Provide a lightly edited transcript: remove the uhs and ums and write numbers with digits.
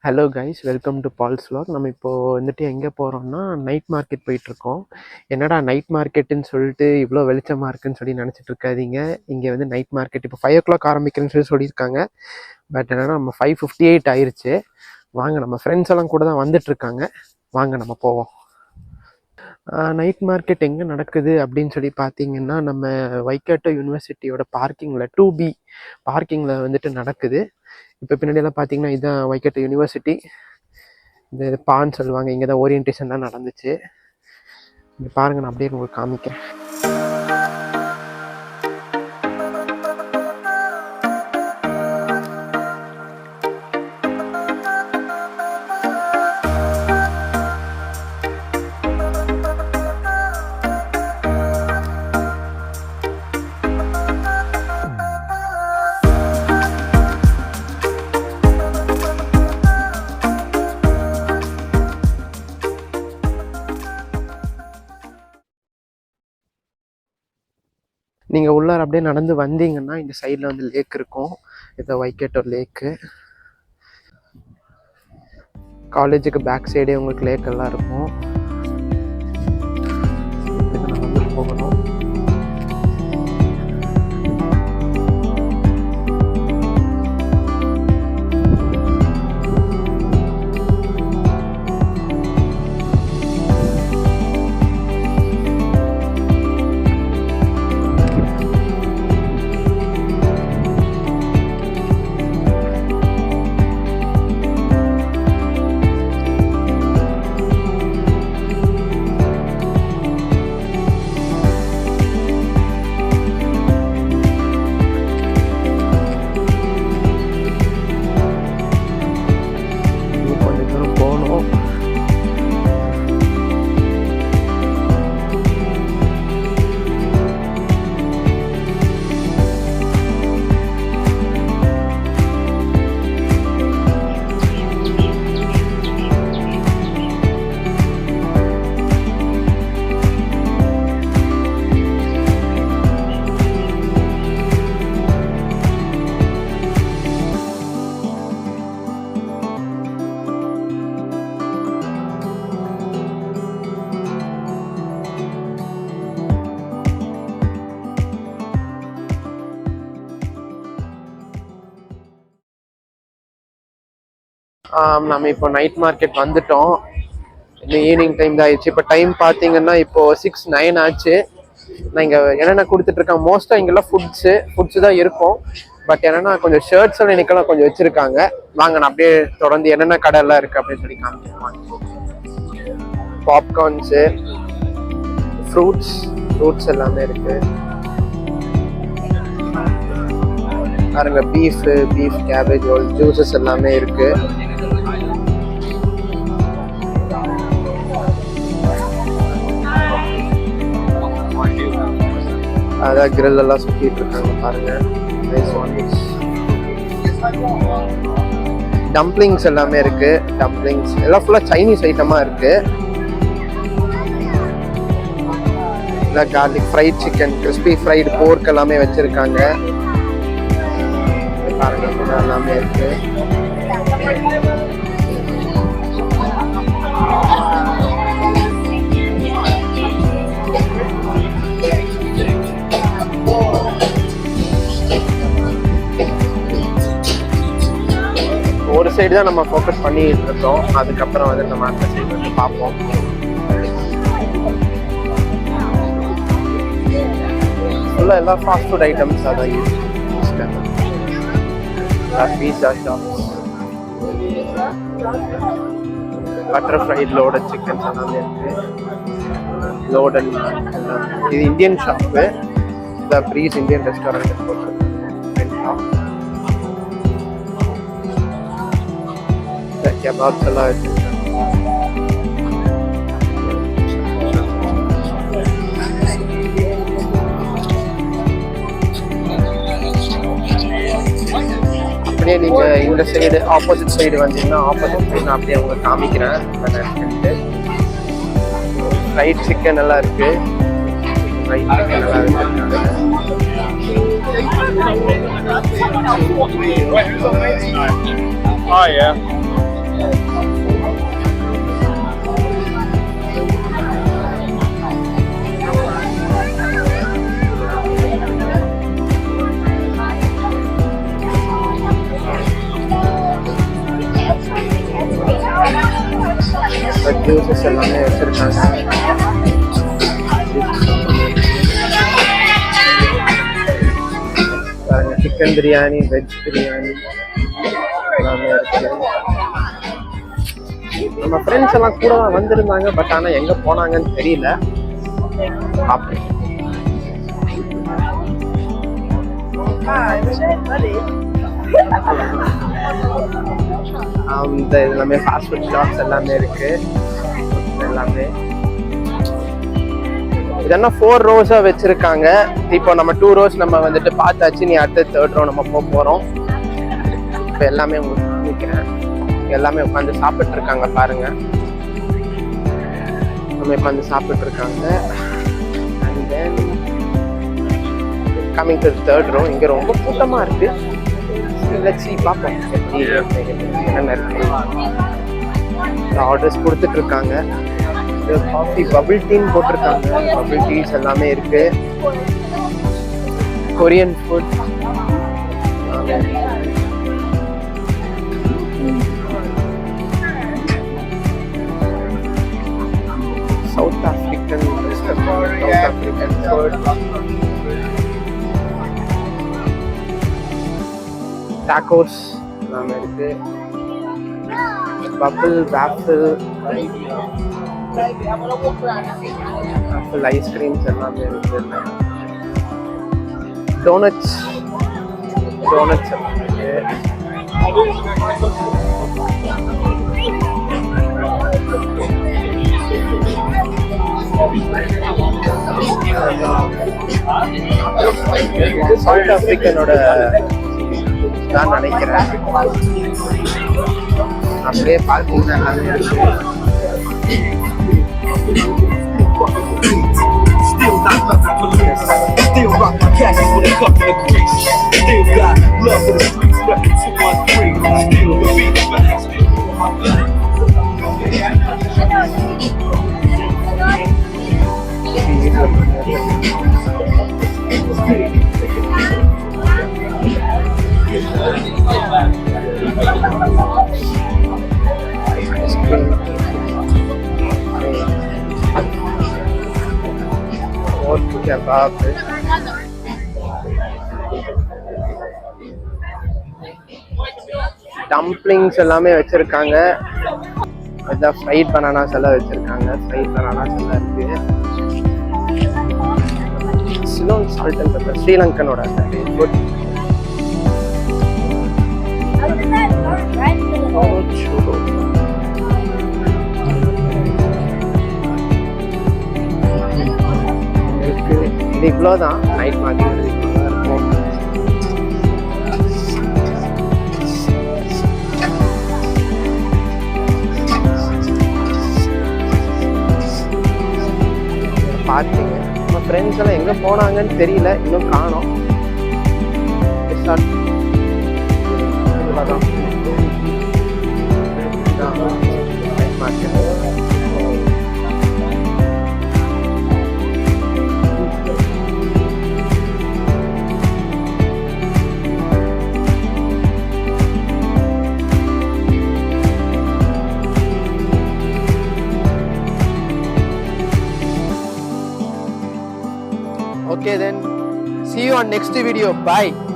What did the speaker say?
Hello guys, welcome to pals vlog. நம்ம இப்போது வந்துட்டு எங்கே போகிறோம்னா நைட் மார்க்கெட் போயிட்டுருக்கோம். என்னடா நைட் மார்க்கெட்டுன்னு சொல்லிட்டு இவ்வளோ வெளிச்சமாக இருக்குன்னு சொல்லி நினச்சிட்டு இருக்காதீங்க. இங்கே வந்து நைட் மார்க்கெட் இப்போ 5 o'clock ஆரம்பிக்கிறேன்னு சொல்லியிருக்காங்க. பட் என்னென்னா நம்ம 5:58 ஆயிடுச்சு. வாங்க, நம்ம ஃப்ரெண்ட்ஸ் எல்லாம் கூட தான் வந்துட்டுருக்காங்க. வாங்க நம்ம போவோம். நைட் மார்க்கெட் எங்கே நடக்குது அப்படின்னு சொல்லி பார்த்தீங்கன்னா, நம்ம வைக்காட்டோ யூனிவர்சிட்டியோட பார்க்கிங்கில் 2B பார்க்கிங்கில் வந்துட்டு நடக்குது. இப்போ பின்னாடியெல்லாம் பார்த்தீங்கன்னா இதுதான் வைக்காட்டோ யூனிவர்சிட்டி. இந்த பான்னு சொல்லுவாங்க, இங்கே தான் ஓரியன்டேஷன்லாம் நடந்துச்சு. இங்கே பாருங்கள், நான் அப்படியே உங்களுக்கு காமிக்கிறேன். நீங்கள் உள்ளார அப்படியே நடந்து வந்தீங்கன்னா இந்த சைடில் வந்து லேக் இருக்கும். இது வைக்காட்டோ லேக்கு. காலேஜுக்கு பேக் சைடே உங்களுக்கு லேக் எல்லாம் இருக்கும். வந்து போகணும். நம்ம இப்போ நைட் மார்க்கெட் வந்துட்டோம். இன்னும் ஈவினிங் டைம் தான் ஆயிடுச்சு. இப்போ டைம் பார்த்தீங்கன்னா இப்போது 6:09 ஆச்சு. நான் இங்கே என்னென்ன கொடுத்துட்ருக்கேன், மோஸ்ட்டாக இங்கெல்லாம் ஃபுட்ஸு தான் இருக்கும். பட் என்னென்னா கொஞ்சம் ஷர்ட்ஸ் எல்லாம் இன்னைக்கெல்லாம் கொஞ்சம் வச்சுருக்காங்க. வாங்க, நான் அப்படியே தொடர்ந்து என்னென்ன கடையெல்லாம் இருக்குது அப்படின்னு சொல்லி காமிக்கிறேன். பாப்கார்ன்ஸு, ஃப்ரூட்ஸ் எல்லாமே இருக்குது. பாருங்க, பீஃப் கேபேஜ் ரோல், ஜூஸஸ் எல்லாமே இருக்குது. அதான் கிரில் எல்லாம் சுற்றிட்டு இருக்காங்க பாருங்க. டம்ப்ளிங்ஸ் எல்லாமே இருக்கு. டம்ப்ளிங்ஸ் எல்லாம் ஃபுல்லாக சைனீஸ் ஐட்டமாக இருக்கு. இல்லை garlic fried chicken, crispy fried போர்க் எல்லாமே வச்சிருக்காங்க பாருங்க. எல்லாமே இருக்கு. ஒரு சைடு தான் நம்ம ஃபோக்கஸ் பண்ணிட்டு இருக்கோம். அதுக்கப்புறம் வந்து நம்ம அந்த சைடு வந்து பார்ப்போம். ஃபுல்லாக எல்லாம் ஃபாஸ்ட் ஃபுட் ஐட்டம்ஸ் அதான் யூஸ் பீஸா shops, butter fried loaded chickens எல்லாமே இருக்கு. லோடட் இது இந்தியன் ஷாப்பு. த ப்ரீஸ் இந்தியன் ரெஸ்டாரண்ட் கபாப்ஸ் எல்லாம் வச்சிருக்காங்க. அப்படியே நீங்கள் இந்த சைடு ஆப்போசிட் சைடு வந்தீங்கன்னா ஆப்போசிட் சைடு நான் அப்படியே உங்களுக்கு காமிக்கிறேன். ஃப்ரைட் சிக்கன் எல்லாம் இருக்குது. ஃப்ரைட் சிக்கன் எல்லாம் இருக்குது. Oh yeah. ஜூஸஸ் எல்லாமே வச்சுருக்காங்க. சிக்கன் பிரியாணி, வெஜ் பிரியாணி எல்லாமே இருக்கு. நம்ம ஃப்ரெண்ட்ஸ் எல்லாம் கூட வந்திருந்தாங்க, பட் ஆனால் எங்கே போனாங்கன்னு தெரியல. இந்த எல்லாமே ஃபாஸ்ட் ஃபுட் ஷாப்ஸ் எல்லாமே இருக்கு. எல்லாமே இதெல்லாம் 4 rows வச்சிருக்காங்க. இப்போ நம்ம 2 rows நம்ம வந்துட்டு பார்த்தாச்சு. நீ அடுத்த 3rd row நம்ம போறோம். இப்போ எல்லாமே உங்களுக்கு காமிக்கிறேன். எல்லாமே உட்காந்து சாப்பிட்டு இருக்காங்க பாருங்க. நம்ம உட்காந்து சாப்பிட்டு இருக்காங்க. And then coming to 3rd row. இங்க ரொம்ப கூட்டமா இருக்கு. லெட்ஸ் சீ, பார்ப்போம் என்னென்ன இருக்கு. ஆர்டர்ஸ் கொடுத்துட்டு இருக்காங்க. காஃபி பபிள் டீன்னு போட்டிருக்காங்க. பபிள் டீஸ் எல்லாமே இருக்கு. Korean food, south African food, tacos எல்லாமே இருக்கு. பபிள் வாஃபிள், ஐஸ்கிரீம்ஸ் எல்லாமே இருக்கு. டோனட்ஸ் எல்லாம் இருக்கு. இது சவுத் ஆப்பிரிக்கனோட நான் நினைக்கிறேன். அப்படியே பார்த்தீங்கன்னா எல்லாமே இருக்கு. Still got nothing for less. Still rock my khakis with a cup of grease. Still got love for the streets, reppin' 213. Still the beat back, still on my blood. Kebab, dumplings எல்லாமே வச்சிருக்காங்க. அதான் fried bananas எல்லாம் வச்சிருக்காங்க. Fried bananas எல்லாம் இருக்கு. Ceylon salt and pepper, ஸ்ரீலங்கனோட ஃபுட். இது இவ்வளோதான். நைட் மார்க்கெட் இவ்வளோ இருக்கும். பார்த்தீங்க, நம்ம ஃப்ரெண்ட்ஸ் எல்லாம் எங்கே போனாங்கன்னு தெரியல, இன்னும் காணோம். இவ்வளோதான் night market. Okay then, see you on next video. Bye.